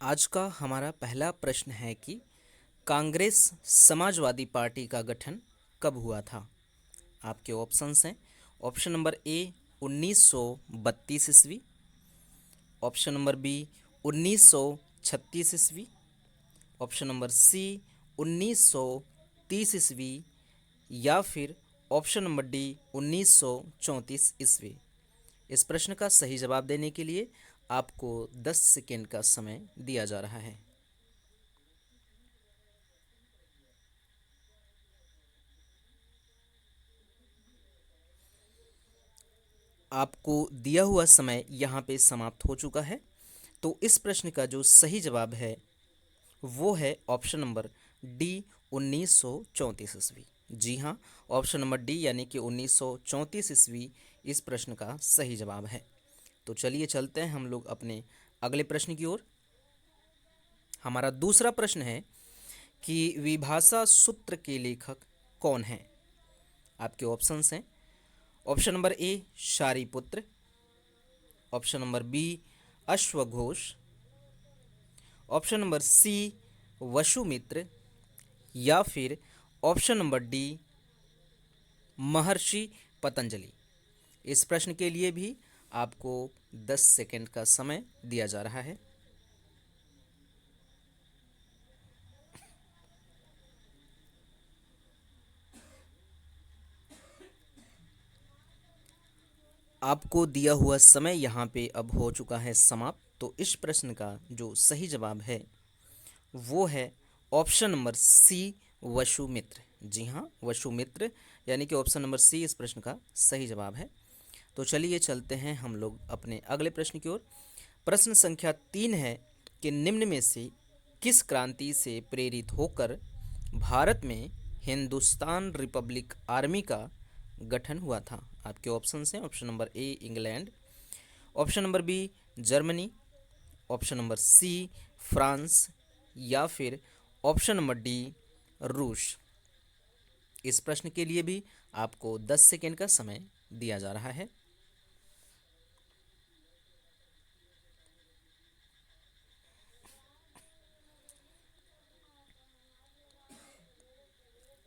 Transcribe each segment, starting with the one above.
आज का हमारा पहला प्रश्न है कि कांग्रेस समाजवादी पार्टी का गठन कब हुआ था। आपके ऑप्शंस हैं। ऑप्शन नंबर ए 1932 ईस्वी, ऑप्शन नंबर बी 1936 ईस्वी, ऑप्शन नंबर सी 1930 ईस्वी या फिर ऑप्शन नंबर डी 1934 ईस्वी। इस प्रश्न का सही जवाब देने के लिए आपको 10 सेकेंड का समय दिया जा रहा है। आपको दिया हुआ समय यहाँ पे समाप्त हो चुका है। तो इस प्रश्न का जो सही जवाब है वो है ऑप्शन नंबर डी 1934 ईस्वी। जी हाँ, ऑप्शन नंबर डी यानी कि 1934 ईस्वी इस प्रश्न का सही जवाब है। तो चलिए चलते हैं हम लोग अपने अगले प्रश्न की ओर। हमारा दूसरा प्रश्न है कि विभाषा सूत्र के लेखक कौन हैं। आपके ऑप्शंस हैं। Option number A Shariputra, option number B अश्वघोष, ऑप्शन नंबर सी वसुमित्र या फिर ऑप्शन नंबर डी महर्षि पतंजलि। इस प्रश्न के लिए भी आपको 10 सेकंड का समय दिया जा रहा है। आपको दिया हुआ समय यहाँ पे अब हो चुका है समाप्त। तो इस प्रश्न का जो सही जवाब है वो है ऑप्शन नंबर सी वसुमित्र। जी हाँ, वसुमित्र यानी कि ऑप्शन नंबर सी इस प्रश्न का सही जवाब है। तो चलिए चलते हैं हम लोग अपने अगले प्रश्न की ओर। प्रश्न संख्या 3 है कि निम्न में से किस क्रांति से प्रेरित होकर भारत में हिंदुस्तान रिपब्लिक आर्मी का गठन हुआ था। आपके ऑप्शन हैं। Option number A England, option number B Germany, option number C France या फिर ऑप्शन नंबर डी रूस। इस प्रश्न के लिए भी आपको 10 सेकेंड का समय दिया जा रहा है।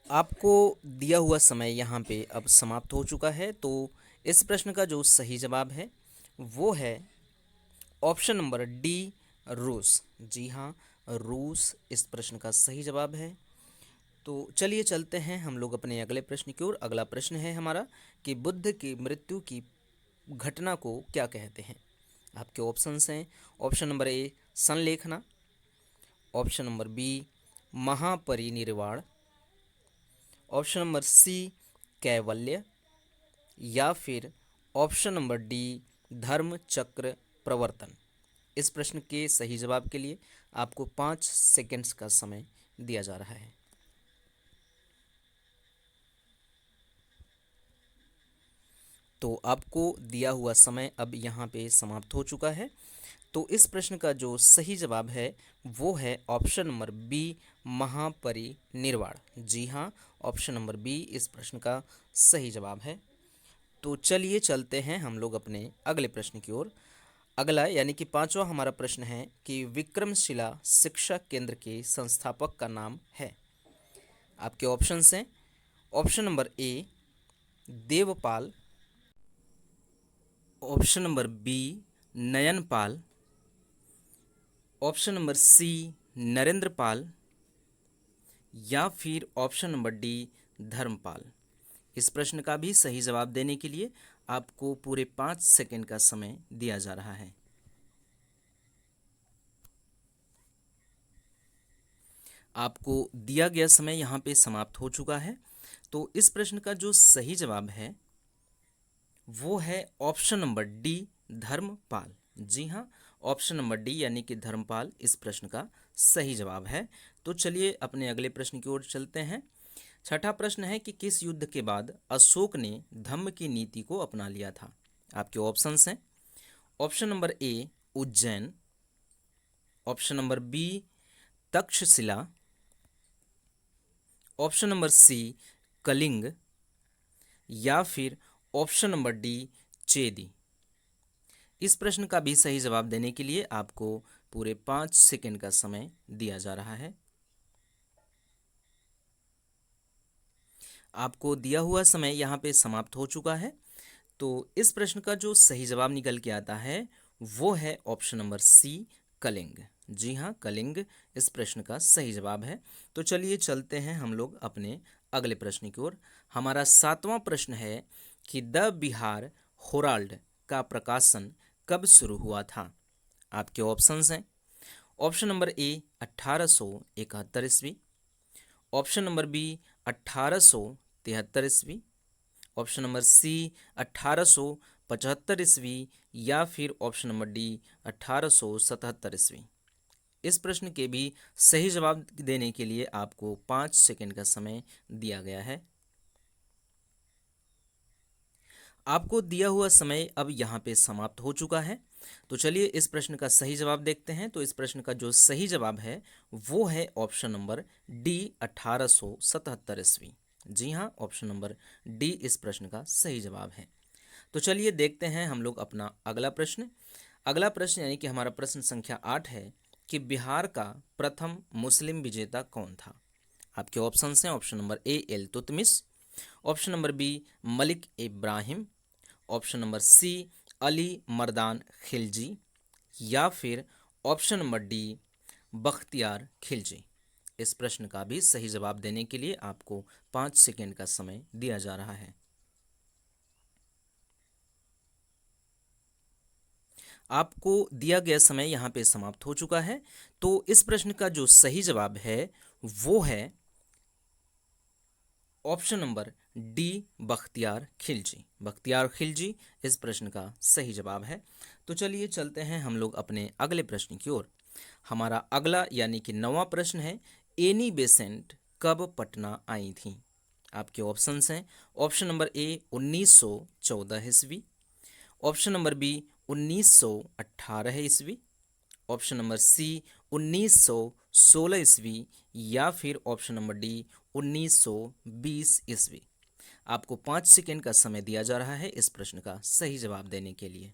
आपको दिया हुआ समय यहाँ पे अब समाप्त हो चुका है। तो इस प्रश्न का जो सही जवाब है वो है ऑप्शन नंबर डी रूस। जी हाँ, रूस इस प्रश्न का सही जवाब है। तो चलिए चलते हैं हम लोग अपने अगले प्रश्न की ओर। अगला प्रश्न है हमारा कि बुद्ध की मृत्यु की घटना को क्या कहते हैं। आपके ऑप्शंस हैं। Option number A Sallekhana, option number B Mahaparinirvana, option number C Kaivalya या फिर ऑप्शन नंबर डी धर्म चक्र प्रवर्तन। इस प्रश्न के सही जवाब के लिए आपको 5 सेकंड्स का समय दिया जा रहा है। तो आपको दिया हुआ समय अब यहाँ पे समाप्त हो चुका है। तो इस प्रश्न का जो सही जवाब है वो है ऑप्शन नंबर बी महापरिनिर्वाण। जी हाँ, ऑप्शन नंबर बी इस प्रश्न का सही जवाब है। तो चलिए चलते हैं हम लोग अपने अगले प्रश्न की ओर। अगला यानी कि पांचवा हमारा प्रश्न है कि विक्रमशिला शिक्षा केंद्र के संस्थापक का नाम है। आपके ऑप्शंस हैं। Option number A Devpal, option number B Nayanpal, option number C Narendrapal या फिर ऑप्शन नंबर डी धर्मपाल। इस प्रश्न का भी सही जवाब देने के लिए आपको पूरे 5 सेकंड का समय दिया जा रहा है। आपको दिया गया समय यहाँ पे समाप्त हो चुका है। तो इस प्रश्न का जो सही जवाब है वो है ऑप्शन नंबर डी धर्मपाल। जी हाँ, ऑप्शन नंबर डी यानी कि धर्मपाल इस प्रश्न का सही जवाब है। तो चलिए अपने अगले प्रश्न की ओर चलते हैं। छठा प्रश्न है कि किस युद्ध के बाद अशोक ने धम्म की नीति को अपना लिया था। आपके ऑप्शंस हैं। Option number A Ujjain, option number B Taxila, option number C Kalinga या फिर ऑप्शन नंबर डी चेदी। इस प्रश्न का भी सही जवाब देने के लिए आपको पूरे 5 सेकंड का समय दिया जा रहा है। आपको दिया हुआ समय यहाँ पे समाप्त हो चुका है। तो इस प्रश्न का जो सही जवाब निकल के आता है वो है ऑप्शन नंबर सी, कलिंग। जी हाँ, कलिंग इस प्रश्न का सही जवाब है। तो चलिए चलते हैं हम लोग अपने अगले प्रश्न की ओर। हमारा 7वां प्रश्न है कि द बिहार हेराल्ड का प्रकाशन कब शुरू हुआ था। आपके ऑप्शंस हैं। ऑप्शन नंबर ए 1871 ईस्वी, ऑप्शन नंबर बी 1873 ईस्वी, ऑप्शन नंबर सी 1875 ईस्वी, या फिर ऑप्शन नंबर डी 1877 ईस्वी। इस प्रश्न के भी सही जवाब देने के लिए आपको 5 सेकंड का समय दिया गया है। आपको दिया हुआ समय अब यहाँ पे समाप्त हो चुका है। तो चलिए इस प्रश्न का सही जवाब देखते हैं। तो इस प्रश्न का जो सही जवाब है वो है ऑप्शन नंबर डी 1877 ईस्वी। जी हाँ, ऑप्शन नंबर डी इस प्रश्न का सही जवाब है। तो चलिए देखते हैं हम लोग अपना अगला प्रश्न। अगला प्रश्न यानी कि हमारा प्रश्न संख्या 8 है कि बिहार का प्रथम मुस्लिम विजेता कौन था। आपके ऑप्शन हैं। Option number A Iltutmish, option number B Malik Ibrahim, option number C Ali Mardan Khilji, या फिर option number D Bakhtiyar Khilji. इस प्रश्न का भी सही जवाब देने के लिए आपको 5 सेकंड का समय दिया जा रहा है। आपको दिया गया समय यहाँ पे समाप्त हो चुका है। तो इस प्रश्न का जो सही जवाब है वो है option number D Bakhtiyar Khilji. Bakhtiyar Khilji इस प्रश्न का सही जवाब है। तो चलिए चलते हैं हम लोग अपने अगले प्रश्न की ओर। हमारा अगला यानी कि 9वां प्रश्न है, एनी बेसेंट कब पटना आई थी। आपके ऑप्शंस हैं। ऑप्शन नंबर ए 1914 ईस्वी, ऑप्शन नंबर बी 1918 ईस्वी, ऑप्शन नंबर सी 1916 ईस्वी, या फिर ऑप्शन नंबर डी 1920 ईस्वी। आपको 5 सेकंड का समय दिया जा रहा है इस प्रश्न का सही जवाब देने के लिए।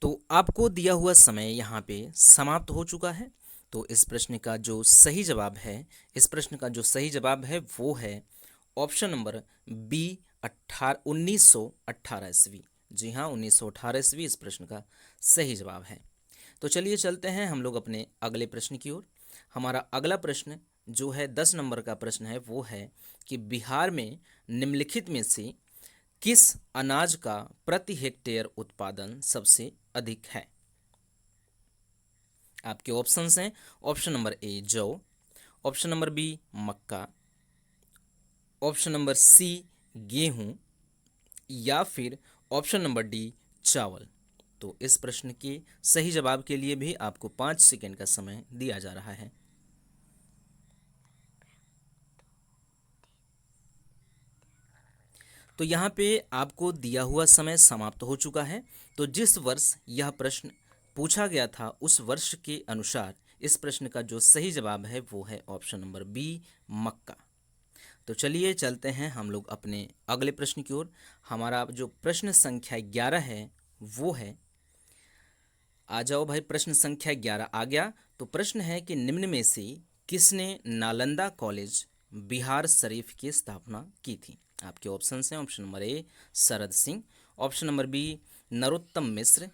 तो आपको दिया हुआ समय यहाँ पे समाप्त हो चुका है। तो इस प्रश्न का जो सही जवाब है, इस प्रश्न का जो सही जवाब है वो है ऑप्शन नंबर बी 1918 ईस्वी। जी हाँ, 1918 ईस्वी इस प्रश्न का सही जवाब है। तो चलिए चलते हैं हम लोग अपने अगले प्रश्न की ओर। हमारा अगला प्रश्न जो है 10 नंबर का प्रश्न है वो है कि बिहार में निम्नलिखित में से किस अनाज का प्रति हेक्टेयर उत्पादन सबसे अधिक है। आपके ऑप्शंस हैं। ऑप्शन नंबर ए जौ, ऑप्शन नंबर बी मक्का, ऑप्शन नंबर सी गेहूं, या फिर ऑप्शन नंबर डी चावल। तो इस प्रश्न के सही जवाब के लिए भी आपको 5 सेकंड का समय दिया जा रहा है। तो यहाँ पे आपको दिया हुआ समय समाप्त हो चुका है। तो जिस वर्ष यह प्रश्न पूछा गया था उस वर्ष के अनुसार इस प्रश्न का जो सही जवाब है वो है ऑप्शन नंबर बी मक्का। तो चलिए चलते हैं हम लोग अपने अगले प्रश्न की ओर। हमारा जो प्रश्न संख्या 11 है वो है, आ जाओ भाई, प्रश्न संख्या 11 आ गया। तो प्रश्न है कि निम्न में से किसने नालंदा कॉलेज बिहार शरीफ की स्थापना की थी। आपके ऑप्शन हैं। Option number A Sharad Singh, option number B Narottam Mishra,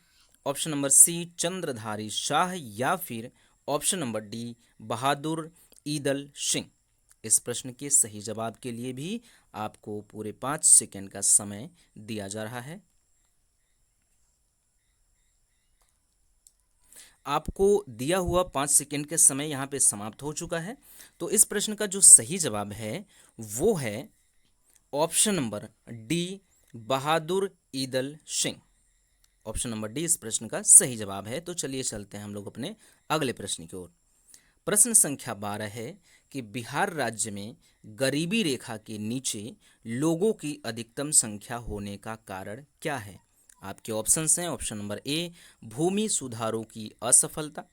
option number C Chandradhari Shah, या फिर option number D Bahadur Idal Singh. इस प्रश्न के सही जवाब के लिए भी आपको पूरे 5 सेकंड का समय दिया जा रहा है। आपको दिया हुआ 5 सेकंड के समय यहाँ पे समाप्त हो चुका है। तो इस प्रश्न का जो सही जवाब है वो है option number D Bahadur Idal Singh. Option number D इस प्रश्न का सही जवाब है। तो चलिए चलते हैं हम लोग अपने अगले प्रश्न की ओर। प्रश्न संख्या 12 है कि बिहार राज्य में गरीबी रेखा के नीचे लोगों की अधिकतम संख्या होने का कारण क्या है। आपके ऑप्शंस हैं। ऑप्शन नंबर ए भूमि सुधारों की असफलता,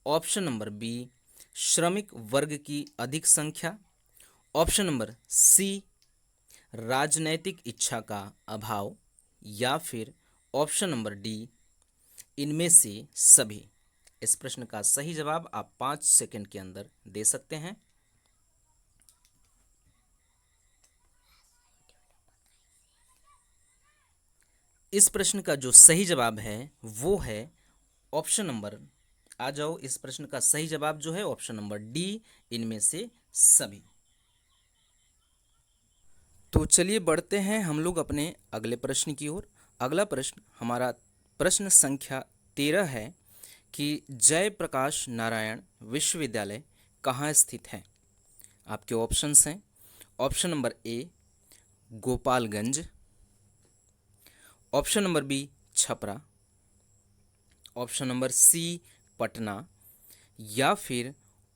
ऑप्शन नंबर बी श्रमिक वर्ग की अधिक संख्या, ऑप्शन नंबर सी राजनैतिक इच्छा का अभाव, या फिर ऑप्शन नंबर डी इनमें से सभी। इस प्रश्न का सही जवाब आप 5 सेकंड के अंदर दे सकते हैं। इस प्रश्न का जो सही जवाब है वो है ऑप्शन नंबर, आ जाओ, इस प्रश्न का सही जवाब जो है ऑप्शन नंबर डी इनमें से सभी। तो चलिए बढ़ते हैं हम लोग अपने अगले प्रश्न की ओर। अगला प्रश्न हमारा प्रश्न संख्या 13 है कि जयप्रकाश नारायण विश्वविद्यालय कहाँ स्थित है। आपके ऑप्शंस हैं, option number A Gopalganj, option number B Chhapra, option number C Patna, या फिर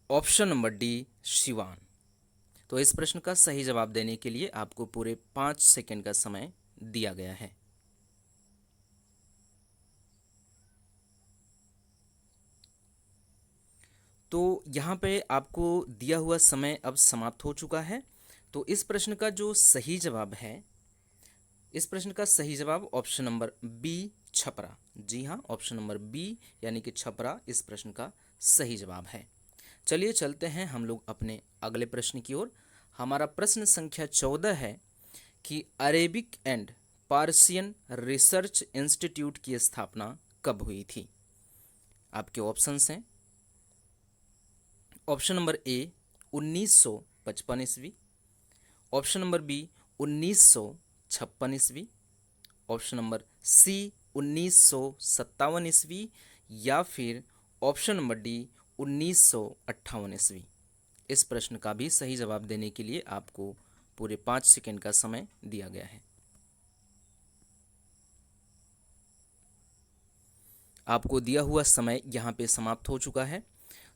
ऑप्शन नंबर डी सिवान। तो इस प्रश्न का सही जवाब देने के लिए आपको पूरे 5 सेकंड का समय दिया गया है। तो यहाँ पे आपको दिया हुआ समय अब समाप्त हो चुका है। तो इस प्रश्न का जो सही जवाब है, इस प्रश्न का सही जवाब ऑप्शन नंबर बी छपरा। जी हाँ, ऑप्शन नंबर बी यानी कि छपरा इस प्रश्न का सही जवाब है। चलिए चलते हैं हम लोग अपने अगले प्रश्न की ओर। हमारा प्रश्न संख्या 14 है कि Arabic and Persian research institute की स्थापना कब हुई थी। आपके ऑप्शंस हैं, ऑप्शन नंबर ए 1955 ईस्वी, ऑप्शन नंबर बी 1956 ईस्वी, ऑप्शन नंबर सी 1957 ईस्वी, या फिर ऑप्शन नंबर डी 1958 ईस्वी। इस प्रश्न का भी सही जवाब देने के लिए आपको पूरे 5 सेकंड का समय दिया गया है। आपको दिया हुआ समय यहाँ पे समाप्त हो चुका है।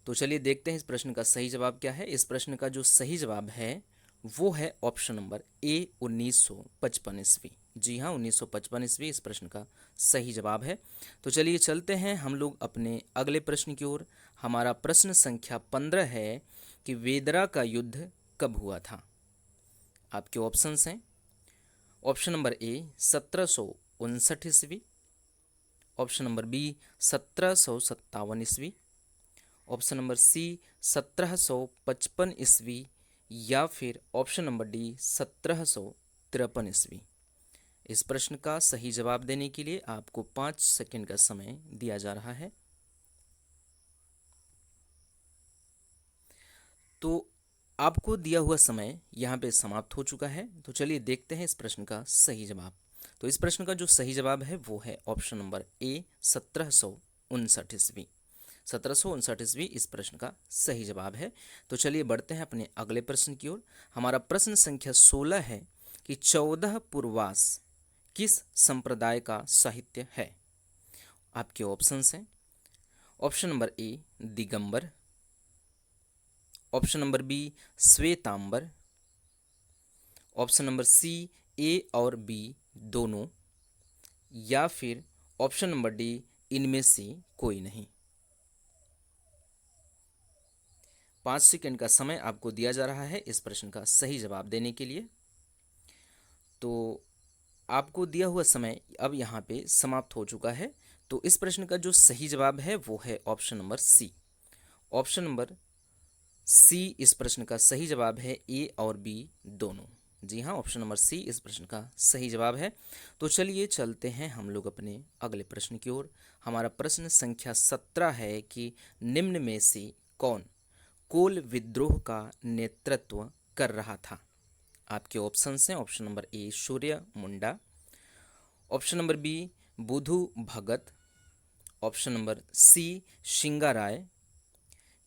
तो चलिए देखते हैं इस प्रश्न का सही जवाब क्या है। इस प्रश्न का जो सही जवाब है वो है ऑप्शन नंबर ए 1955 ईस्वी। जी हाँ, 1955 ईस्वी इस प्रश्न का सही जवाब है। तो चलिए चलते हैं हम लोग अपने अगले प्रश्न की ओर। हमारा प्रश्न संख्या 15 है कि वेदरा का युद्ध कब हुआ था। आपके ऑप्शंस हैं, ऑप्शन नंबर ए 1759 ईस्वी, ऑप्शन नंबर बी 1757 ईस्वी, ऑप्शन नंबर सी 1755 ईस्वी, या फिर ऑप्शन नंबर डी 1753 ईस्वी। इस प्रश्न का सही जवाब देने के लिए आपको 5 सेकंड का समय दिया जा रहा है। तो आपको दिया हुआ समय यहाँ पे समाप्त हो चुका है। तो चलिए देखते हैं इस प्रश्न का सही जवाब। तो इस प्रश्न का जो सही जवाब है वो है ऑप्शन नंबर ए 1759 ईस्वी। 1759 ईस्वी इस प्रश्न का सही जवाब है। तो चलिए बढ़ते हैं अपने अगले प्रश्न की ओर। हमारा प्रश्न संख्या 16 है कि 14 पूर्वास किस संप्रदाय का साहित्य है। आपके ऑप्शंस हैं, option number A Digambar, option number B Shvetambar, option number C A और बी दोनों, या फिर ऑप्शन नंबर डी इनमें से कोई नहीं। 5 सेकंड का समय आपको दिया जा रहा है इस प्रश्न का सही जवाब देने के लिए। तो आपको दिया हुआ समय अब यहाँ पे समाप्त हो चुका है। तो इस प्रश्न का जो सही जवाब है वो है option number C. Option number C इस प्रश्न का सही जवाब है, ए और बी दोनों। जी हाँ, ऑप्शन नंबर सी इस प्रश्न का सही जवाब है। तो चलिए चलते हैं हम लोग अपने अगले प्रश्न की ओर। हमारा प्रश्न संख्या 17 है कि निम्न में से कौन कोल विद्रोह का नेतृत्व कर रहा था। आपके ऑप्शंस हैं, option number A Surya Munda, option number B Budhu Bhagat, option number C Shingarai,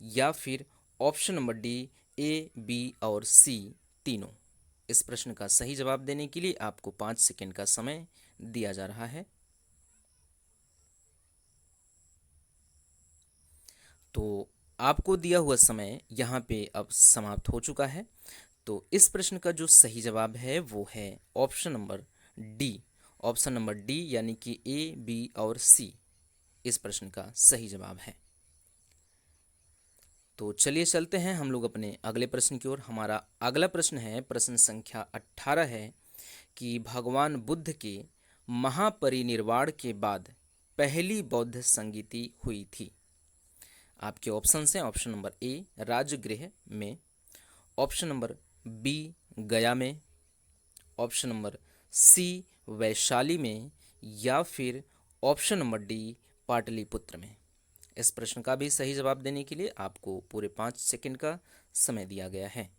या फिर option number D A B और सी तीनों। इस प्रश्न का सही जवाब देने के लिए आपको 5 सेकंड का समय दिया जा रहा है। तो आपको दिया हुआ समय यहाँ पे अब समाप्त हो चुका है। तो इस प्रश्न का जो सही जवाब है वो है option number D. Option number D यानी कि ए बी और सी इस प्रश्न का सही जवाब है। तो चलिए चलते हैं हम लोग अपने अगले प्रश्न की ओर। हमारा अगला प्रश्न है प्रश्न संख्या 18 है कि भगवान बुद्ध के महापरिनिर्वाण के बाद पहली बौद्ध संगीति हुई थी? आपके ऑप्शन हैं, ऑप्शन नंबर ए राजगृह में, ऑप्शन नंबर बी गया में, ऑप्शन नंबर सी वैशाली में, या फिर ऑप्शन नंबर डी पाटलिपुत्र में। इस प्रश्न का भी सही जवाब देने के लिए आपको पूरे 5 सेकंड का समय दिया गया है।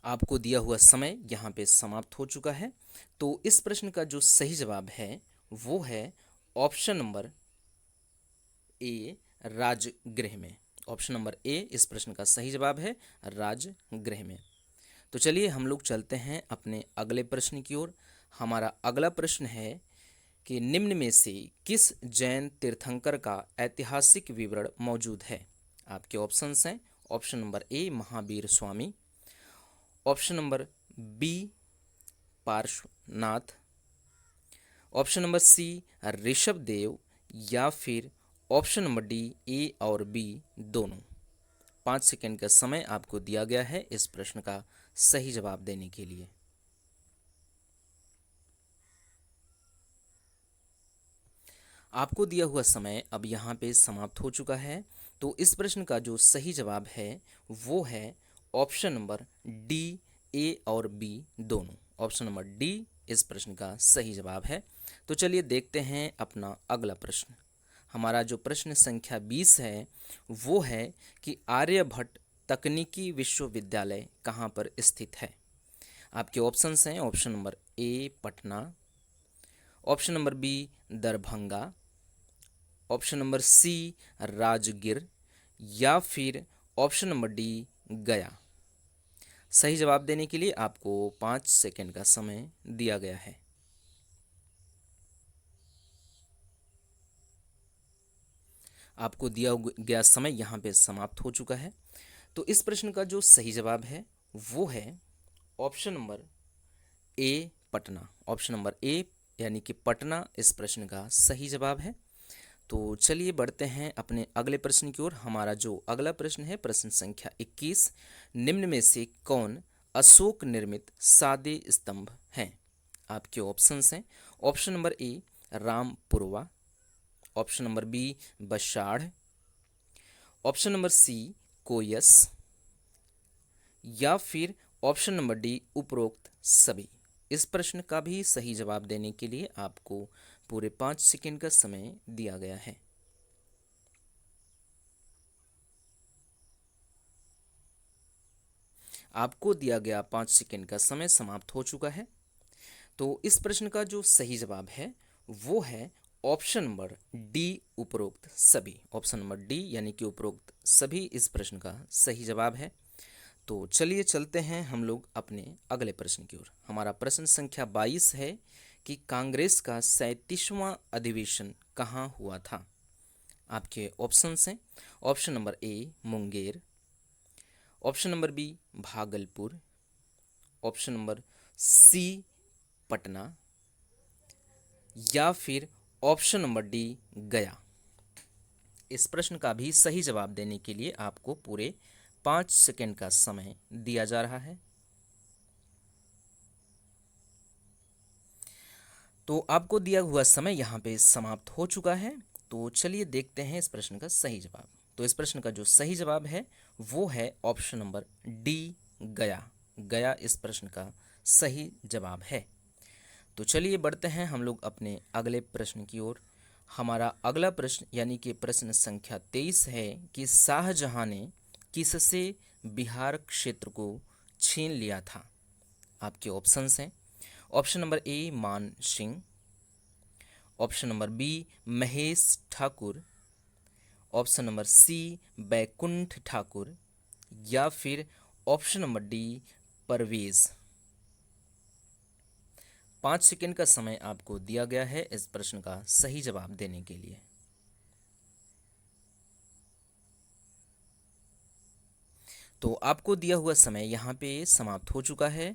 आपको दिया हुआ समय यहाँ पे समाप्त हो चुका है। तो इस प्रश्न का जो सही जवाब है वो है ऑप्शन नंबर ए राजगृह में। ऑप्शन नंबर ए इस प्रश्न का सही जवाब है, राजगृह में। तो चलिए हम लोग चलते हैं अपने अगले प्रश्न की ओर। हमारा अगला प्रश्न है कि निम्न में से किस जैन तीर्थंकर का ऐतिहासिक विवरण मौजूद है? आपके ऑप्शंस हैं, option number A Mahavir Swami, option number B Parshvanath, option number C Rishabh Dev, या फिर ऑप्शन नंबर डी ए और बी दोनों। 5 सेकंड का समय आपको दिया गया है इस प्रश्न का सही जवाब देने के लिए। आपको दिया हुआ समय अब यहाँ पे समाप्त हो चुका है। तो इस प्रश्न का जो सही जवाब है वो है ऑप्शन नंबर डी ए और बी दोनों। ऑप्शन नंबर डी इस प्रश्न का सही जवाब है। तो चलिए देखते हैं अपना अगला प्रश्न। हमारा जो प्रश्न संख्या 20 है वो है कि आर्यभट्ट तकनीकी विश्वविद्यालय कहाँ पर स्थित है? आपके ऑप्शंस हैं, option number A Patna, option number B Darbhanga, option number C Rajgir, या फिर ऑप्शन नंबर डी गया। सही जवाब देने के लिए आपको 5 सेकंड का समय दिया गया है। आपको दिया गया समय यहाँ पे समाप्त हो चुका है। तो इस प्रश्न का जो सही जवाब है वो है option number A Patna. Option number ए यानी कि पटना इस प्रश्न का सही जवाब है। तो चलिए बढ़ते हैं अपने अगले प्रश्न की ओर। हमारा जो अगला प्रश्न है प्रश्न संख्या 21, निम्न में से कौन अशोक निर्मित सादे स्तंभ हैं? आपके ऑप्शंस हैं, option number A Rampurva, option number B Basarh, option number C Koyas, या फिर ऑप्शन नंबर डी उपरोक्त सभी। इस प्रश्न का भी सही जवाब देने के लिए आपको पूरे 5 सेकंड का समय दिया गया है। आपको दिया गया 5 सेकंड का समय समाप्त हो चुका है। तो इस प्रश्न का जो सही जवाब है वो है ऑप्शन नंबर डी उपरोक्त सभी। ऑप्शन नंबर डी यानी कि उपरोक्त सभी इस प्रश्न का सही जवाब है। तो चलिए चलते हैं हम लोग अपने अगले प्रश्न की ओर। हमारा प्रश्न संख्या 22 है कि कांग्रेस का 37वां अधिवेशन कहाँ हुआ था? आपके ऑप्शंस हैं, option number A Munger, option number B Bhagalpur, option number C Patna, या फिर ऑप्शन नंबर डी गया। इस प्रश्न का भी सही जवाब देने के लिए आपको पूरे 5 सेकंड का समय दिया जा रहा है। तो आपको दिया हुआ समय यहाँ पे समाप्त हो चुका है। तो चलिए देखते हैं इस प्रश्न का सही जवाब। तो इस प्रश्न का जो सही जवाब है वो है ऑप्शन नंबर डी गया। गया इस प्रश्न का सही जवाब है। तो चलिए बढ़ते हैं हम लोग अपने अगले प्रश्न की ओर। हमारा अगला प्रश्न यानी कि प्रश्न संख्या 23 है कि शाहजहां ने किससे बिहार क्षेत्र को छीन लिया था? आपके ऑप्शंस हैं, option number A Man Singh, option number B Mahesh Thakur, option number C Baikunth Thakur, या फिर option number D Parvez. 5 second का समय आपको दिया गया है इस प्रश्न का सही जवाब देने के लिए। तो आपको दिया हुआ समय यहाँ पे समाप्त हो चुका है।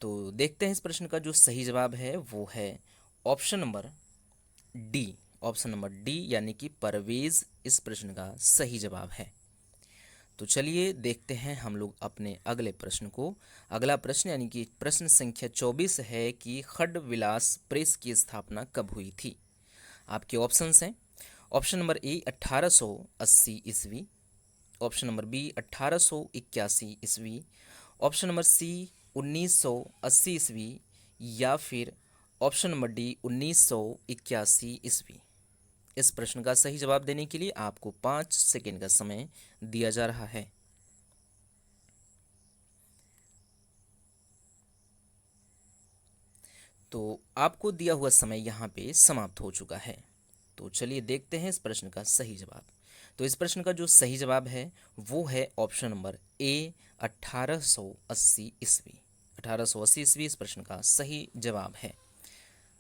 तो देखते हैं इस प्रश्न का जो सही जवाब है वो है option number D. Option number D यानी कि परवेज इस प्रश्न का सही जवाब है। तो चलिए देखते हैं हम लोग अपने अगले प्रश्न को। अगला प्रश्न यानी कि प्रश्न संख्या 24 है कि खड्ड विलास प्रेस की स्थापना कब हुई थी। आपके ऑप्शंस हैं। ऑप्शन नंबर ए 1880 ईस्वी, ऑप्शन नंबर बी 1881 ईस्वी, ऑप्शन नंबर सी 1980 ईस्वी, या फिर ऑप्शन नंबर डी 1981 ईस्वी। इस प्रश्न का सही जवाब देने के लिए आपको 5 सेकेंड का समय दिया जा रहा है। तो आपको दिया हुआ समय यहाँ पे समाप्त हो चुका है। तो चलिए देखते हैं इस प्रश्न का सही जवाब। तो इस प्रश्न का जो सही जवाब है वो है ऑप्शन नंबर ए 1880 ईस्वी। 1880 ईस्वी इस प्रश्न का सही जवाब है।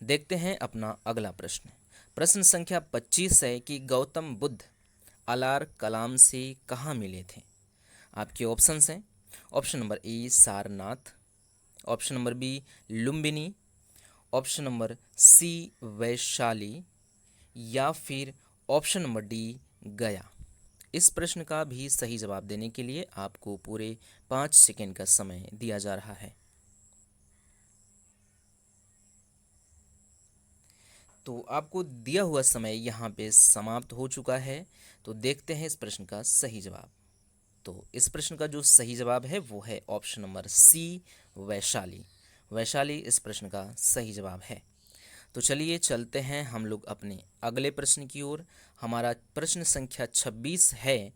देखते हैं अपना अगला प्रश्न। प्रश्न संख्या 25 है कि गौतम बुद्ध अलार कलाम से कहाँ मिले थे। आपके ऑप्शंस हैं। Option number A Sarnath, option number B Lumbini, option number C Vaishali, या फिर ऑप्शन नंबर डी गया। इस प्रश्न का भी सही जवाब देने के लिए आपको पूरे 5 सेकेंड का समय दिया जा रहा है। तो आपको दिया हुआ समय यहाँ पे समाप्त हो चुका है। तो देखते हैं इस प्रश्न का सही जवाब। तो इस प्रश्न का जो सही जवाब है वो है option number C Vaishali. Vaishali इस प्रश्न का सही जवाब है। तो चलिए चलते हैं हम लोग अपने अगले प्रश्न की ओर। हमारा प्रश्न संख्या 26 है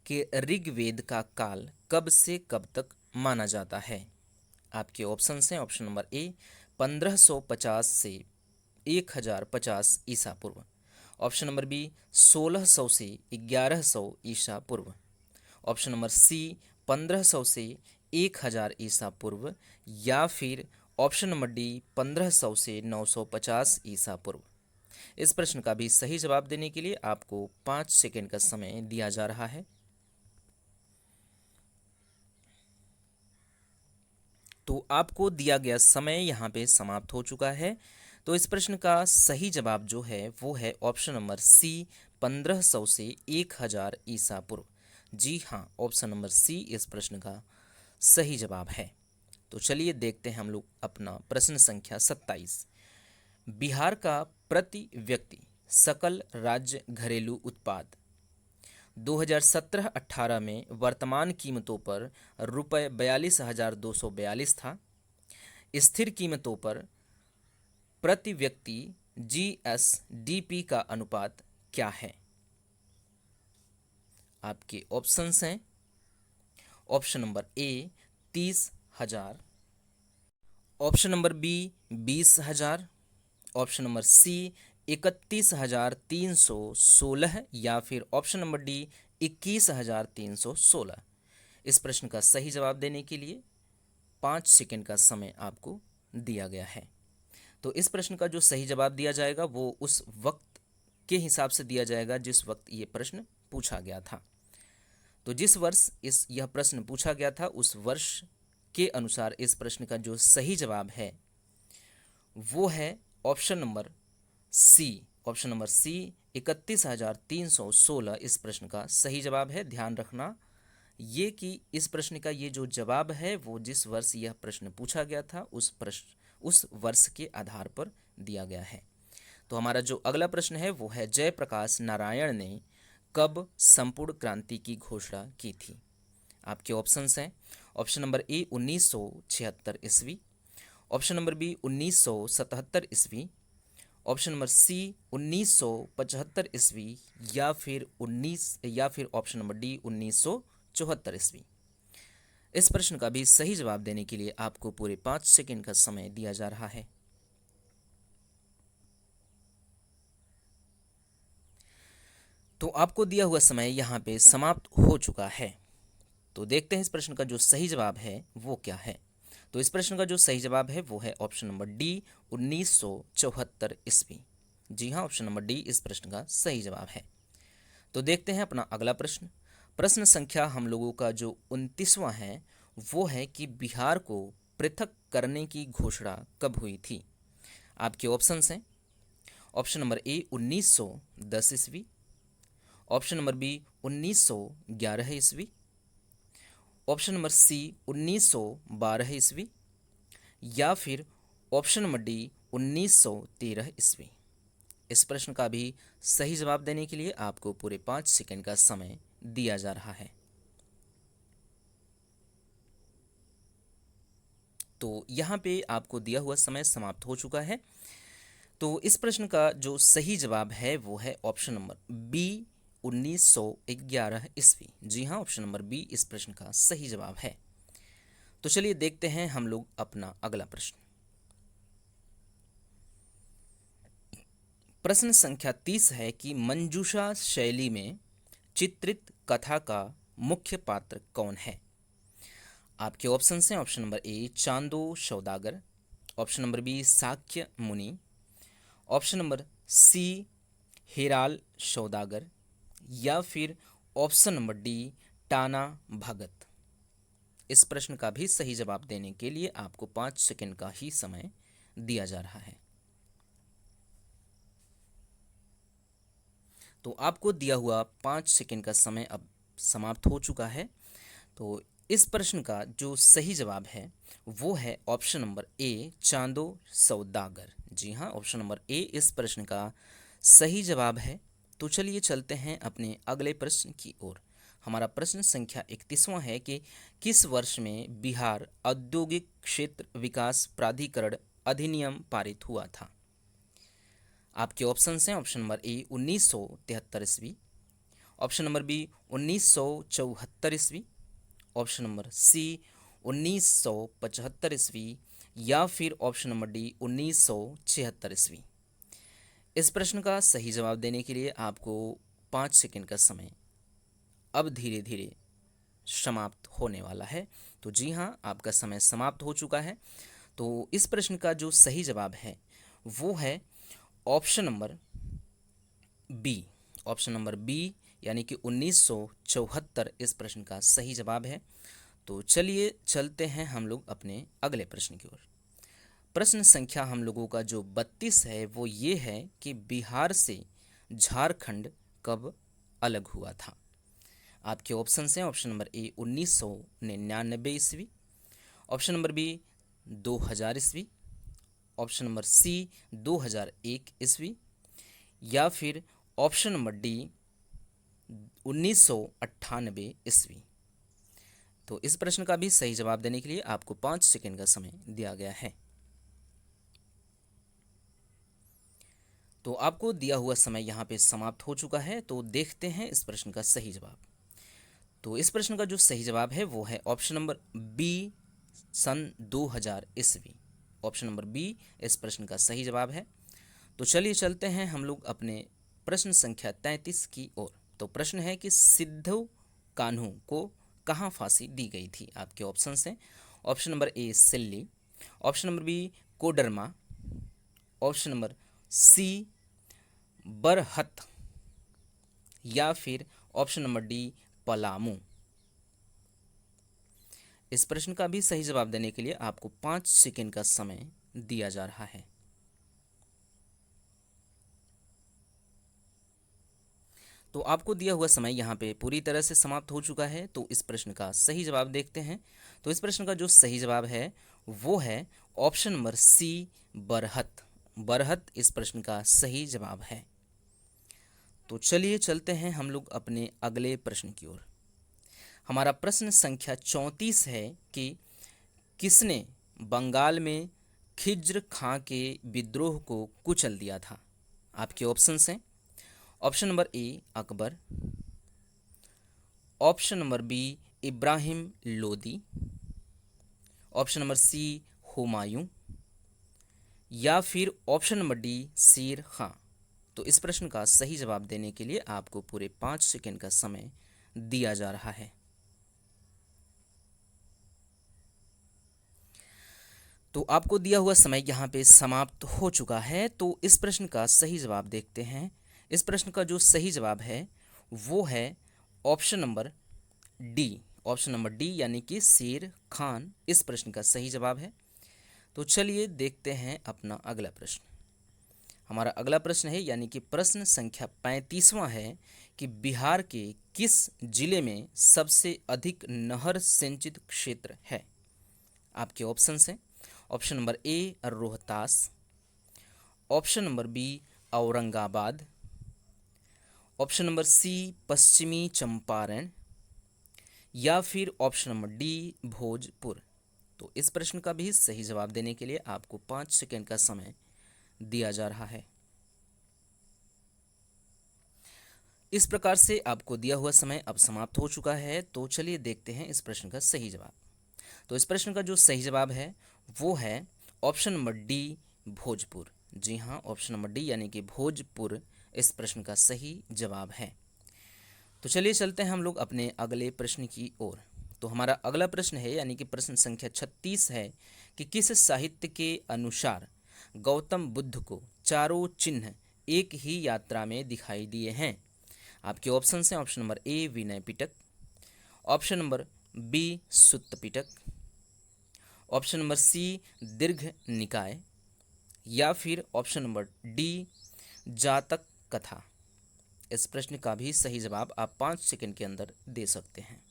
कि ऋग्वेद का काल कब से कब तक माना जाता है। आपके ऑप्शंस हैं। ऑप्शन नंबर ए 1550 से 1050 ईसा पूर्व, ऑप्शन नंबर बी 1600 से 1100 ईसा पूर्व, ऑप्शन नंबर सी 1500 से 1000 ईसा पूर्व, या फिर ऑप्शन नंबर डी 1500 से 950 ईसा पूर्व। इस प्रश्न का भी सही जवाब देने के लिए आपको 5 सेकेंड का समय दिया जा रहा है। तो आपको दिया गया समय यहाँ पे समाप्त हो चुका है। तो इस प्रश्न का सही जवाब जो है वो है ऑप्शन नंबर सी 1500 से 1000 ईसा पूर्व। जी हाँ, ऑप्शन नंबर सी इस प्रश्न का सही जवाब है। तो चलिए देखते हैं हम लोग अपना प्रश्न संख्या 27। बिहार का प्रति व्यक्ति सकल राज्य घरेलू उत्पाद 2017-18 में वर्तमान कीमतों पर रुपये 42,242 था। स्थिर कीमतों पर प्रति व्यक्ति जीएसडीपी का अनुपात क्या है। आपके ऑप्शंस हैं। Option number A 30,000, option number B 20,000, option number C 31,316, या फिर ऑप्शन नंबर डी 21,316। इस प्रश्न का सही जवाब देने के लिए 5 सेकेंड का समय आपको दिया गया है। तो इस प्रश्न का जो सही जवाब दिया जाएगा वो उस वक्त के हिसाब से दिया जाएगा जिस वक्त ये प्रश्न पूछा गया था। तो जिस वर्ष यह प्रश्न पूछा गया था उस वर्ष के अनुसार इस प्रश्न का जो सही जवाब है वो है option number C. Option number C 31,316 इस प्रश्न का सही जवाब है। ध्यान रखना ये कि इस प्रश्न का ये जो जवाब है वो जिस वर्ष यह प्रश्न पूछा गया था उस वर्ष के आधार पर दिया गया है। तो हमारा जो अगला प्रश्न है वो है जयप्रकाश नारायण ने कब संपूर्ण क्रांति की घोषणा की थी। आपके ऑप्शंस हैं। ऑप्शन नंबर ए 1976 ईस्वी, ऑप्शन नंबर बी 1977 ईस्वी, ऑप्शन नंबर सी 1975 ईस्वी, या फिर ऑप्शन नंबर डी 1974 ईस्वी। इस प्रश्न का भी सही जवाब देने के लिए आपको पूरे 5 सेकंड का समय दिया जा रहा है। तो आपको दिया हुआ समय यहाँ पे समाप्त हो चुका है। तो देखते हैं इस प्रश्न का जो सही जवाब है वो क्या है। तो इस प्रश्न का जो सही जवाब है वो है ऑप्शन नंबर डी 1974 ईस्वी। जी हाँ, ऑप्शन नंबर डी इस प्रश्न का सही जवाब है। तो देखते हैं अपना अगला प्रश्न। प्रश्न संख्या हम लोगों का जो 29वां है वो है कि बिहार को पृथक करने की घोषणा कब हुई थी। आपके ऑप्शंस हैं। ऑप्शन नंबर ए 1910 ईस्वी, ऑप्शन नंबर बी 1911 ईस्वी, ऑप्शन नंबर सी 1912 ईस्वी, या फिर ऑप्शन नंबर डी 1913 ईस्वी। इस प्रश्न का भी सही जवाब देने के लिए आपको पूरे 5 सेकंड का समय दिया जा रहा है। तो यहाँ पे आपको दिया हुआ समय समाप्त हो चुका है। तो इस प्रश्न का जो सही जवाब है वो है ऑप्शन नंबर बी 1911 ईस्वी। जी हाँ, ऑप्शन नंबर बी इस प्रश्न का सही जवाब है। तो चलिए देखते हैं हम लोग अपना अगला प्रश्न। प्रश्न संख्या 30 है कि मंजूषा शैली में चित्रित कथा का मुख्य पात्र कौन है। आपके ऑप्शन हैं, ऑप्शन नंबर ए चांदो सौदागर, ऑप्शन नंबर बी साक्य मुनि, ऑप्शन नंबर सी हिराल सौदागर, या फिर option number D Tana Bhagat. इस प्रश्न का भी सही जवाब देने के लिए आपको 5 सेकंड का ही समय दिया जा रहा है। तो आपको दिया हुआ 5 सेकंड का समय अब समाप्त हो चुका है। तो इस प्रश्न का जो सही जवाब है वो है ऑप्शन नंबर ए चांदो सौदागर। जी हाँ, ऑप्शन नंबर ए इस प्रश्न का सही जवाब है। तो चलिए चलते हैं अपने अगले प्रश्न की ओर। हमारा प्रश्न संख्या 31वां है कि किस वर्ष में बिहार औद्योगिक क्षेत्र विकास प्राधिकरण अधिनियम पारित हुआ था। आपके ऑप्शन हैं, ऑप्शन नंबर ए 1973 ईस्वी, ऑप्शन नंबर बी 1974 ईस्वी, ऑप्शन नंबर सी 1975 ईस्वी, या फिर ऑप्शन नंबर डी 1976 ईस्वी। इस प्रश्न का सही जवाब देने के लिए आपको 5 सेकंड का समय अब धीरे धीरे समाप्त होने वाला है। तो जी हाँ, आपका समय समाप्त हो चुका है। तो इस प्रश्न का जो सही जवाब है वो है option number B. Option number B यानी कि 1974 इस प्रश्न का सही जवाब है। तो चलिए चलते हैं हम लोग अपने अगले प्रश्न की ओर। प्रश्न संख्या हम लोगों का जो 32 है वो ये है कि बिहार से झारखंड कब अलग हुआ था। आपके ऑप्शन हैं, ऑप्शन नंबर ए 1999 ईस्वी, ऑप्शन नंबर बी 2000 ईस्वी, ऑप्शन नंबर सी 2001 ईस्वी, या फिर ऑप्शन नंबर डी 1998 ईस्वी। तो इस प्रश्न का भी सही जवाब देने के लिए आपको 5 सेकंड का समय दिया गया है। तो आपको दिया हुआ समय यहाँ पे समाप्त हो चुका है। तो देखते हैं इस प्रश्न का सही जवाब। तो इस प्रश्न का जो सही जवाब है वो है ऑप्शन नंबर बी सन 2000 ईस्वी। ऑप्शन नंबर बी इस प्रश्न का सही जवाब है। तो चलिए चलते हैं हम लोग अपने प्रश्न संख्या 33 की ओर। तो प्रश्न है कि सिद्धू कान्हू को कहाँ फांसी दी गई थी। आपके ऑप्शन हैं, option number A Silli, option number B Koderma, option number C Barhat, या फिर ऑप्शन नंबर डी पलामू। इस प्रश्न का भी सही जवाब देने के लिए आपको 5 सेकंड का समय दिया जा रहा है। तो आपको दिया हुआ समय यहाँ पे पूरी तरह से समाप्त हो चुका है। तो इस प्रश्न का सही जवाब देखते हैं। तो इस प्रश्न का जो सही जवाब है वो है option number C Barhat. Barhat इस प्रश्न का सही जवाब है। तो चलिए चलते हैं हम लोग अपने अगले प्रश्न की ओर। हमारा प्रश्न संख्या 34 है कि किसने बंगाल में खिज्र खां के विद्रोह को कुचल दिया था। आपके ऑप्शंस हैं, option number A Akbar, option number B Ibrahim Lodi, option number C Humayun, या फिर ऑप्शन नंबर डी शेर खां। तो इस प्रश्न का सही जवाब देने के लिए आपको पूरे 5 सेकंड का समय दिया जा रहा है। तो आपको दिया हुआ समय यहाँ पे समाप्त हो चुका है। तो इस प्रश्न का सही जवाब देखते हैं। इस प्रश्न का जो सही जवाब है वो है option number D. Option number D यानी कि शेर खान इस प्रश्न का सही जवाब है। तो चलिए देखते हैं अपना अगला प्रश्न। हमारा अगला प्रश्न है यानी कि प्रश्न संख्या 35वां है कि बिहार के किस जिले में सबसे अधिक नहर सिंचित क्षेत्र है। आपके ऑप्शन हैं, option number A Rohtas, option number B Aurangabad, option number C पश्चिमी चंपारण, या फिर ऑप्शन नंबर डी भोजपुर। तो इस प्रश्न का भी सही जवाब देने के लिए आपको 5 सेकेंड का समय दिया जा रहा है। इस प्रकार से आपको दिया हुआ समय अब समाप्त हो चुका है। तो चलिए देखते हैं इस प्रश्न का सही जवाब। तो इस प्रश्न का जो सही जवाब है वो है ऑप्शन नंबर डी भोजपुर। जी हाँ, ऑप्शन नंबर डी यानी कि भोजपुर इस प्रश्न का सही जवाब है। तो चलिए चलते हैं हम लोग अपने अगले प्रश्न की ओर। तो हमारा अगला प्रश्न है यानी कि प्रश्न संख्या 36 है कि किस साहित्य के अनुसार गौतम बुद्ध को चारों चिन्ह एक ही यात्रा में दिखाई दिए हैं। आपके ऑप्शन हैं, option number A Vinaya Pitaka, option number B Sutta Pitaka, option number C Dirgha Nikaya, या फिर ऑप्शन नंबर डी जातक कथा। इस प्रश्न का भी सही जवाब आप 5 सेकंड के अंदर दे सकते हैं।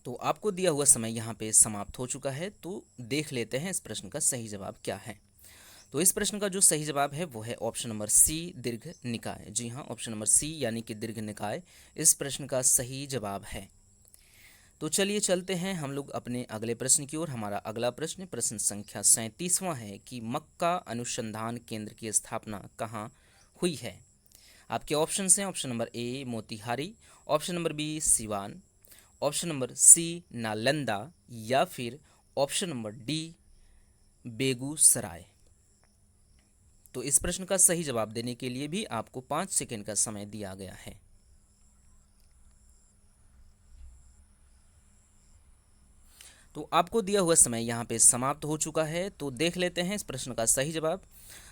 तो आपको दिया हुआ समय यहाँ पे समाप्त हो चुका है। तो देख लेते हैं इस प्रश्न का सही जवाब क्या है। तो इस प्रश्न का जो सही जवाब है वो है ऑप्शन नंबर सी दीर्घ निकाय। जी हाँ, ऑप्शन नंबर सी यानी कि दीर्घ निकाय इस प्रश्न का सही जवाब है। तो चलिए चलते हैं हम लोग अपने अगले प्रश्न की ओर। हमारा अगला प्रश्न प्रश्न संख्या 37वां है कि मक्का अनुसंधान केंद्र की स्थापना कहाँ हुई है। आपके ऑप्शन हैं, option number A Motihari, option number B Siwan, option number C Nalanda, या फिर ऑप्शन नंबर डी बेगूसराय। तो इस प्रश्न का सही जवाब देने के लिए भी आपको 5 सेकंड का समय दिया गया है। तो आपको दिया हुआ समय यहाँ पे समाप्त हो चुका है। तो देख लेते हैं इस प्रश्न का सही जवाब।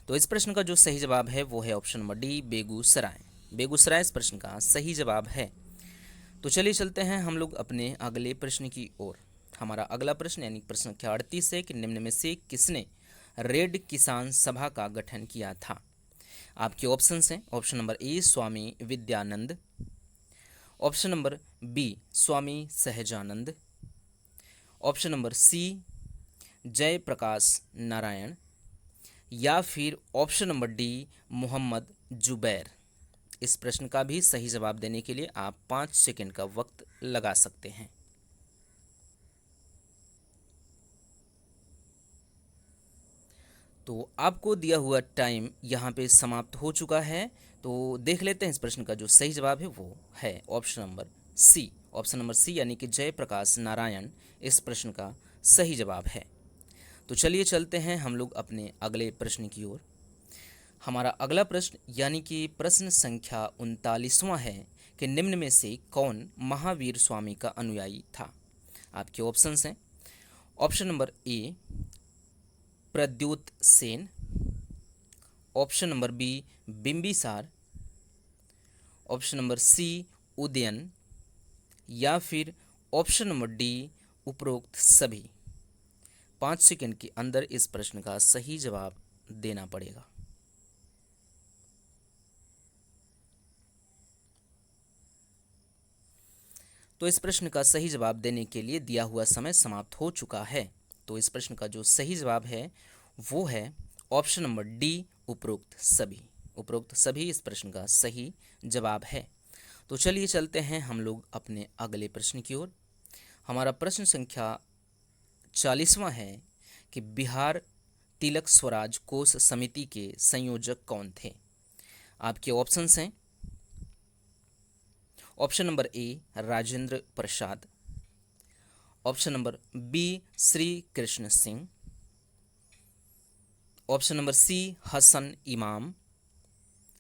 तो इस प्रश्न का जो सही जवाब है वो है option number D Begusarai. Begusarai इस प्रश्न का सही जवाब है। तो चलिए चलते हैं हम लोग अपने अगले प्रश्न की ओर। हमारा अगला प्रश्न यानी प्रश्न संख्या 38 है कि निम्न में से किसने रेड किसान सभा का गठन किया था। आपके ऑप्शन हैं, option number A Swami Vidyanand, option number B Swami Sahajanand, option number C Jayaprakash Narayan, या फिर option number D Mohammad Zubair. इस प्रश्न का भी सही जवाब देने के लिए आप 5 सेकंड का वक्त लगा सकते हैं। तो आपको दिया हुआ टाइम यहाँ पे समाप्त हो चुका है। तो देख लेते हैं इस प्रश्न का जो सही जवाब है वो है option number C. Option number C यानी कि जयप्रकाश नारायण इस प्रश्न का सही जवाब है। तो चलिए चलते हैं हम लोग अपने अगले प्रश्न की ओर। हमारा अगला प्रश्न यानी कि प्रश्न संख्या 39वां है कि निम्न में से कौन महावीर स्वामी का अनुयायी था। आपके ऑप्शंस हैं, option number A Pradyot Sen, option number B Bimbisara, option number C Udayan, या फिर ऑप्शन नंबर डी उपरोक्त सभी। 5 सेकंड के अंदर इस प्रश्न का सही जवाब देना पड़ेगा। तो इस प्रश्न का सही जवाब देने के लिए दिया हुआ समय समाप्त हो चुका है। तो इस प्रश्न का जो सही जवाब है वो है ऑप्शन नंबर डी उपरोक्त सभी। उपरोक्त सभी इस प्रश्न का सही जवाब है। तो चलिए चलते हैं हम लोग अपने अगले प्रश्न की ओर। हमारा प्रश्न संख्या 40वां है कि बिहार तिलक स्वराज कोष समिति के संयोजक कौन थे। आपके ऑप्शंस हैं, option number A Rajendra Prasad, option number B Shri Krishna Singh, option number C Hasan Imam,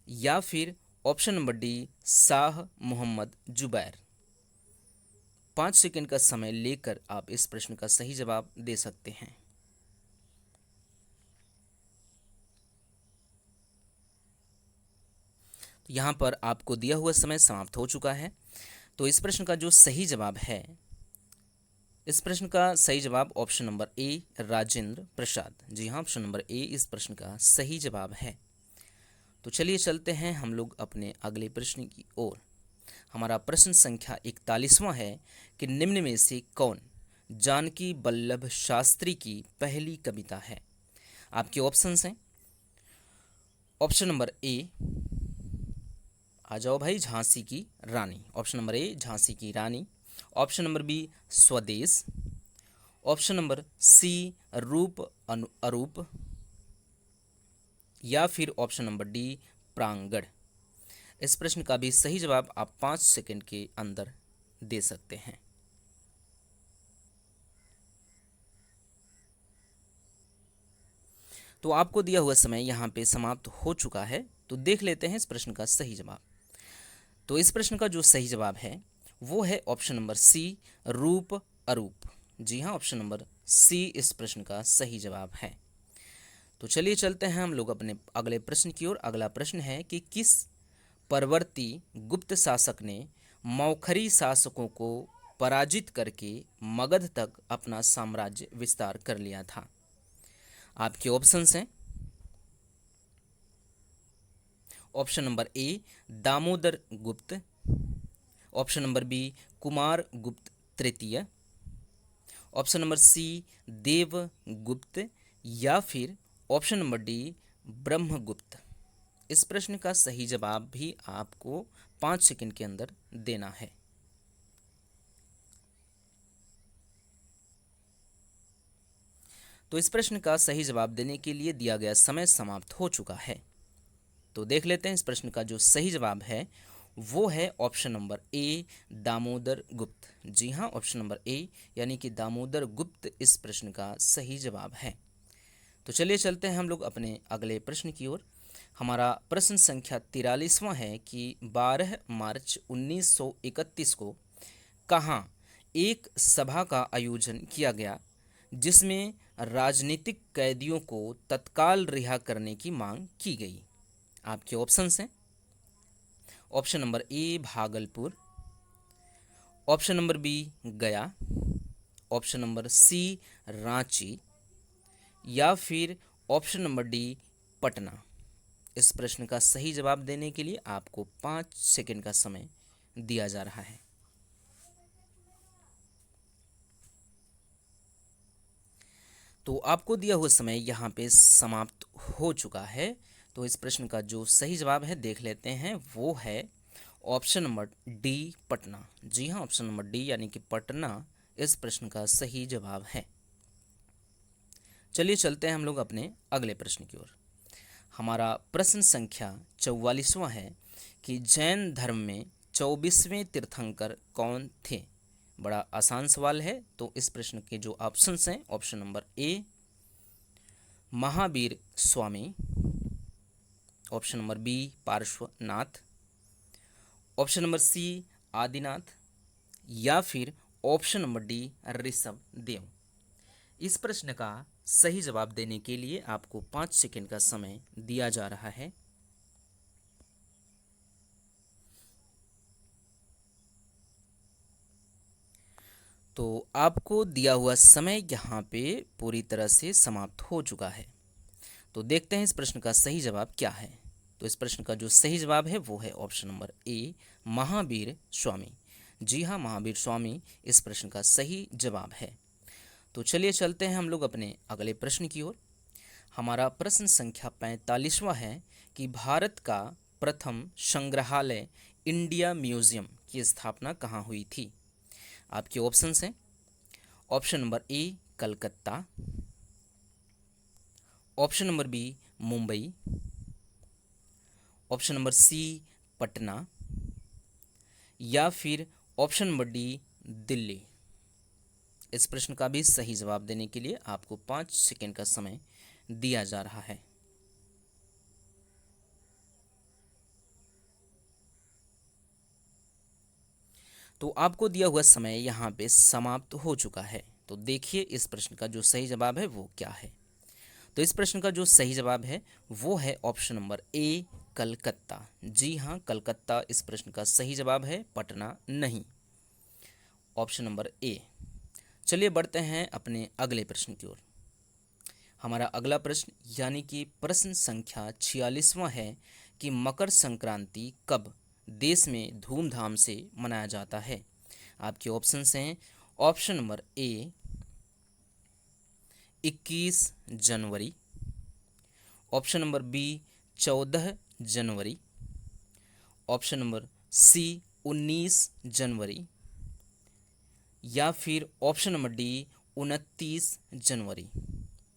या फिर option number D Shah Mohammad Zubair. 5 second का समय लेकर आप इस प्रश्न का सही जवाब दे सकते हैं। तो यहाँ पर आपको दिया हुआ समय समाप्त हो चुका है। तो इस प्रश्न का जो सही जवाब है इस प्रश्न का सही जवाब ऑप्शन नंबर ए राजेंद्र प्रसाद। जी हाँ, ऑप्शन नंबर ए इस प्रश्न का सही जवाब है। तो चलिए चलते हैं हम लोग अपने अगले प्रश्न की ओर। हमारा प्रश्न संख्या 41वां है कि निम्न में से कौन जानकी वल्लभ शास्त्री की पहली कविता है। आपके ऑप्शंस हैं। ऑप्शन नंबर ए, आ जाओ भाई, झांसी की रानी। ऑप्शन नंबर ए झांसी की रानी। ऑप्शन नंबर बी स्वदेश। ऑप्शन नंबर सी रूप अरूप, या फिर ऑप्शन नंबर डी प्रांगण। इस प्रश्न का भी सही जवाब आप 5 सेकंड के अंदर दे सकते हैं। तो आपको दिया हुआ समय यहाँ पे समाप्त हो चुका है। तो देख लेते हैं इस प्रश्न का सही जवाब। तो इस प्रश्न का जो सही जवाब है वो है ऑप्शन नंबर सी रूप अरूप। जी हाँ, ऑप्शन नंबर सी इस प्रश्न का सही जवाब है। तो चलिए चलते हैं हम लोग अपने अगले प्रश्न की ओर। अगला प्रश्न है कि किस परवर्ती गुप्त शासक ने मौखरी शासकों को पराजित करके मगध तक अपना साम्राज्य विस्तार कर लिया था। आपके ऑप्शंस हैं। ऑप्शन नंबर ए दामोदर गुप्त। ऑप्शन नंबर बी कुमार गुप्त तृतीय। ऑप्शन नंबर सी देवगुप्त, या फिर ऑप्शन नंबर डी ब्रह्मगुप्त। इस प्रश्न का सही जवाब भी आपको 5 सेकंड के अंदर देना है। तो इस प्रश्न का सही जवाब देने के लिए दिया गया समय समाप्त हो चुका है। तो देख लेते हैं इस प्रश्न का जो सही जवाब है वो है ऑप्शन नंबर ए दामोदर गुप्त। जी हाँ, ऑप्शन नंबर ए यानी कि दामोदर गुप्त इस प्रश्न का सही जवाब है। तो चलिए चलते हैं हम लोग अपने अगले प्रश्न की ओर। हमारा प्रश्न संख्या 43वां है कि 12 मार्च 1931 को कहाँ एक सभा का आयोजन किया गया जिसमें राजनीतिक कैदियों को तत्काल रिहा करने की मांग की गई। आपके ऑप्शंस हैं। Option number A Bhagalpur. Option number B Gaya. Option number C Ranchi, या फिर ऑप्शन नंबर डी पटना। इस प्रश्न का सही जवाब देने के लिए आपको 5 सेकंड का समय दिया जा रहा है। तो आपको दिया हुआ समय यहाँ पे समाप्त हो चुका है। तो इस प्रश्न का जो सही जवाब है देख लेते हैं, वो है ऑप्शन नंबर डी पटना। जी हाँ, ऑप्शन नंबर डी यानी कि पटना इस प्रश्न का सही जवाब है। चलिए चलते हैं हम लोग अपने अगले प्रश्न की ओर। हमारा प्रश्न संख्या 44वां है कि जैन धर्म में 24वें तीर्थंकर कौन थे। बड़ा आसान सवाल है। तो इस प्रश्न के जो ऑप्शंस हैं, option number A Mahavir Swami. Option number B Parshvanath. Option number C Adinath, या फिर option number D Rishabh Dev. इस प्रश्न का सही जवाब देने के लिए आपको 5 सेकंड का समय दिया जा रहा है। तो आपको दिया हुआ समय यहाँ पे पूरी तरह से समाप्त हो चुका है। तो देखते हैं इस प्रश्न का सही जवाब क्या है। तो इस प्रश्न का जो सही जवाब है वो है ऑप्शन नंबर ए महावीर स्वामी। जी हाँ, महावीर स्वामी इस प्रश्न का सही जवाब है। तो चलिए चलते हैं हम लोग अपने अगले प्रश्न की ओर। हमारा प्रश्न संख्या 45वां है कि भारत का प्रथम संग्रहालय इंडिया म्यूजियम की स्थापना कहाँ हुई थी। आपके ऑप्शंस हैं। Option number A Calcutta. Option number B Mumbai. Option number C Patna, या फिर ऑप्शन नंबर डी दिल्ली। इस प्रश्न का भी सही जवाब देने के लिए आपको 5 सेकंड का समय दिया जा रहा है। तो आपको दिया हुआ समय यहाँ पे समाप्त हो चुका है। तो देखिए इस प्रश्न का जो सही जवाब है वो क्या है। तो इस प्रश्न का जो सही जवाब है वो है ऑप्शन नंबर ए कलकत्ता। जी हाँ, कलकत्ता इस प्रश्न का सही जवाब है, पटना नहीं। ऑप्शन नंबर ए। चलिए बढ़ते हैं अपने अगले प्रश्न की ओर। हमारा अगला प्रश्न यानी कि प्रश्न संख्या 46वां है कि मकर संक्रांति कब देश में धूमधाम से मनाया जाता है। आपके ऑप्शंस हैं। ऑप्शन नंबर ए 21 जनवरी, ऑप्शन नंबर बी 14 जनवरी, ऑप्शन नंबर सी 19 जनवरी, या फिर ऑप्शन नंबर डी 29 जनवरी।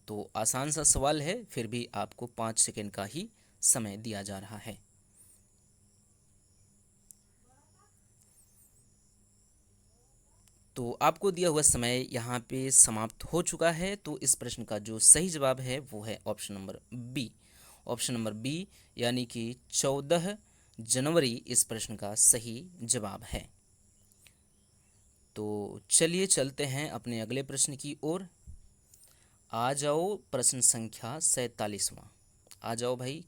तो आसान सा सवाल है, फिर भी आपको 5 सेकेंड का ही समय दिया जा रहा है। तो आपको दिया हुआ समय यहाँ पे समाप्त हो चुका है। तो इस प्रश्न का जो सही जवाब है वो है option number B. Option number B यानी कि 14 जनवरी इस प्रश्न का सही जवाब है। तो चलिए चलते हैं अपने अगले प्रश्न की ओर। आ जाओ प्रश्न संख्या 47वां। आ जाओ भाई,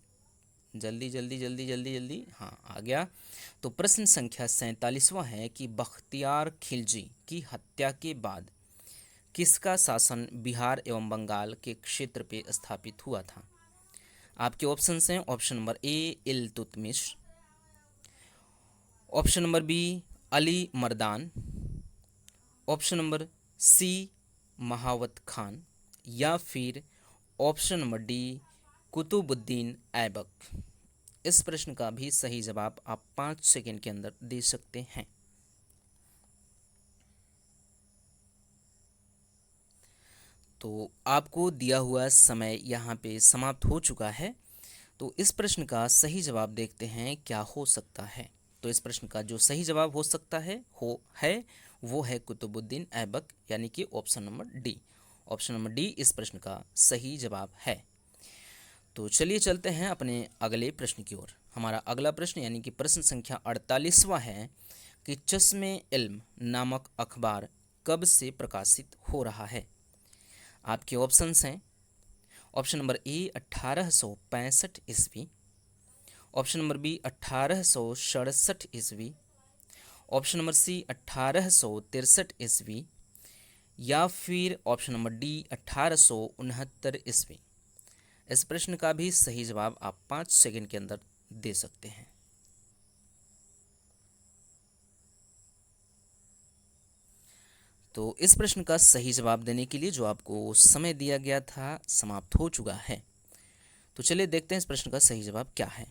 जल्दी जल्दी जल्दी जल्दी जल्दी। हाँ, आ गया। तो प्रश्न संख्या 47वां है कि बख्तियार खिलजी की हत्या के बाद किसका शासन बिहार एवं बंगाल के क्षेत्र पे स्थापित हुआ था। आपके ऑप्शंस हैं। Option number A Iltutmish, option number B Ali Mardan, option number C Mahavat Khan, या फिर option number D Qutubuddin Aibak. इस प्रश्न का भी सही जवाब आप 5 सेकेंड के अंदर दे सकते हैं। तो आपको दिया हुआ समय यहाँ पे समाप्त हो चुका है। तो इस प्रश्न का सही जवाब देखते हैं क्या हो सकता है। तो इस प्रश्न का जो सही जवाब हो सकता है वो है कुतुबुद्दीन ऐबक, यानी कि option number D. Option number D इस प्रश्न का सही जवाब है। तो चलिए चलते हैं अपने अगले प्रश्न की ओर। हमारा अगला प्रश्न यानी कि प्रश्न संख्या 48वां है कि चश्मे इल्म नामक अखबार कब से प्रकाशित हो रहा है। आपके ऑप्शंस हैं। ऑप्शन नंबर ए 1865 ईस्वी, ऑप्शन नंबर बी 1867 ईस्वी, ऑप्शन नंबर सी 1863 ईस्वी, या फिर ऑप्शन नंबर डी 1869 ईस्वी। इस प्रश्न का भी सही जवाब आप 5 सेकंड के अंदर दे सकते हैं। तो इस प्रश्न का सही जवाब देने के लिए जो आपको समय दिया गया था समाप्त हो चुका है। तो चलिए देखते हैं इस प्रश्न का सही जवाब क्या है।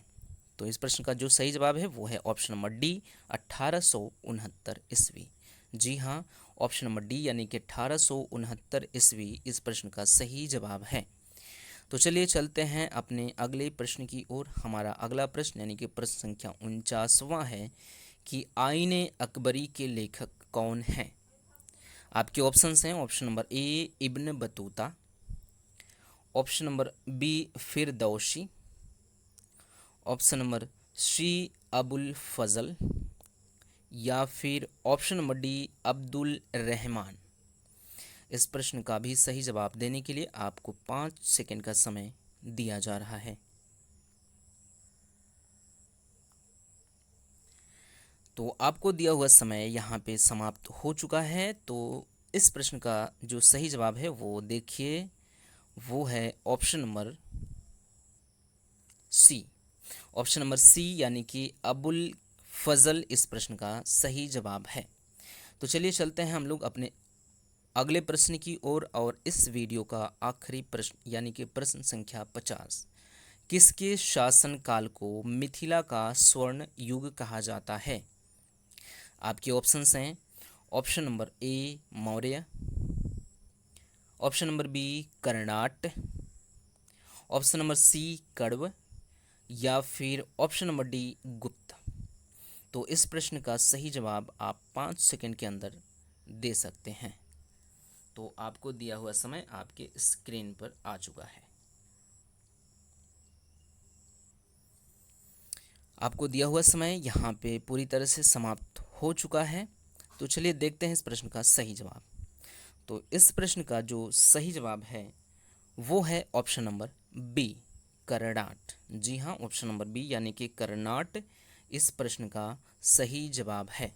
तो इस प्रश्न का जो सही जवाब है वो है ऑप्शन नंबर डी 1869 ईस्वी। जी हाँ, ऑप्शन नंबर डी यानी कि 1869 ईस्वी इस प्रश्न का सही जवाब है। तो चलिए चलते हैं अपने अगले प्रश्न की ओर। हमारा अगला प्रश्न यानी कि प्रश्न संख्या 49वां है कि आईने अकबरी के लेखक कौन हैं। आपके ऑप्शंस हैं। Option number A Ibn Batuta, option number B Firdausi, option number C Abul Fazal, या फिर option number D Abdul Rahman. इस प्रश्न का भी सही जवाब देने के लिए आपको 5 सेकंड का समय दिया जा रहा है। तो आपको दिया हुआ समय यहाँ पे समाप्त हो चुका है। तो इस प्रश्न का जो सही जवाब है वो देखिए, वो है option number C. Option number C यानी कि अबुल फजल इस प्रश्न का सही जवाब है। तो चलिए चलते हैं हम लोग अपने अगले प्रश्न की ओर। और इस वीडियो का आखिरी प्रश्न यानी कि प्रश्न संख्या 50, किसके शासनकाल को मिथिला का स्वर्ण युग कहा जाता है। आपके ऑप्शंस हैं। Option number A Maurya, option number B Karnat, option number C Kanva, या फिर ऑप्शन नंबर डी गुप्त। तो इस प्रश्न का सही जवाब आप 5 सेकंड के अंदर दे सकते हैं। तो आपको दिया हुआ समय आपके स्क्रीन पर आ चुका है। आपको दिया हुआ समय यहाँ पे पूरी तरह से समाप्त हो चुका है। तो चलिए देखते हैं इस प्रश्न का सही जवाब। तो इस प्रश्न का जो सही जवाब है वो है ऑप्शन नंबर बी कर्नाट। जी हाँ, ऑप्शन नंबर बी यानी कि कर्नाट इस प्रश्न का सही जवाब है।